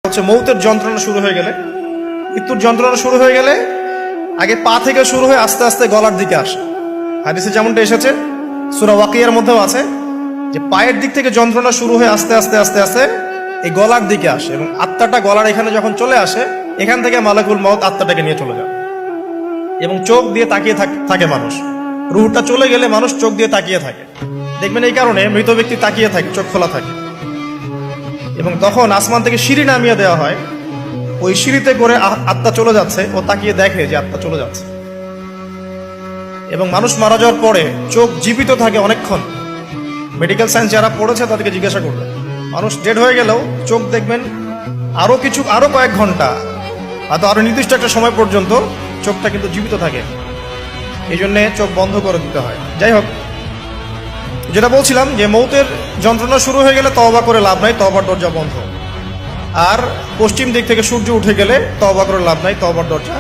হচ্ছে মৌতের যন্ত্রণা শুরু হয়ে গেলে, মৃত্যুর যন্ত্রণা শুরু হয়ে গেলে আগে পা থেকে শুরু হয়ে আস্তে আস্তে গলার দিকে আসে। হাদিসে যেমনটা এসেছে, সূরা ওয়াকিয়ার মধ্যেও আছে যে পায়ের দিক থেকে যন্ত্রণা শুরু হয়ে আস্তে আস্তে আস্তে আস্তে এই গলার দিকে আসে, এবং আত্মাটা গলার এখানে যখন চলে আসে, এখান থেকে মালাকুল মউত আত্মাটাকে নিয়ে চলে যায়। এবং চোখ দিয়ে তাকিয়ে থাকে মানুষ, রুহটা চলে গেলে মানুষ চোখ দিয়ে তাকিয়ে থাকে। দেখবেন এই কারণে মৃত ব্যক্তি তাকিয়ে থাকে, চোখ খোলা থাকে। এবং তখন আসমান থেকে সিঁড়ি নামিয়ে দেওয়া হয়, ওই সিঁড়িতে করে আত্মা চলে যাচ্ছে, ও তাকিয়ে দেখে যে আত্মা চলে যাচ্ছে। এবং মানুষ মারা যাওয়ার পরে চোখ জীবিত থাকে অনেকক্ষণ। মেডিকেল সায়েন্স যারা পড়েছে তাদেরকে জিজ্ঞাসা করবে, মানুষ ডেড হয়ে গেলেও চোখ দেখবেন আরো কয়েক ঘন্টা, হয়তো আরো নির্দিষ্ট একটা সময় পর্যন্ত চোখটা কিন্তু জীবিত থাকে। এই জন্যে চোখ বন্ধ করে দিতে হয়। যাই হোক, যেটা বলছিলাম যে মৌতের যন্ত্রণা শুরু হয়ে গেলে তওবা করে লাভ নাই, তওবার দরজা বন্ধ। আর পশ্চিম দিক থেকে সূর্য উঠে গেলে তওবা করে লাভ নাই, তওবার দরজা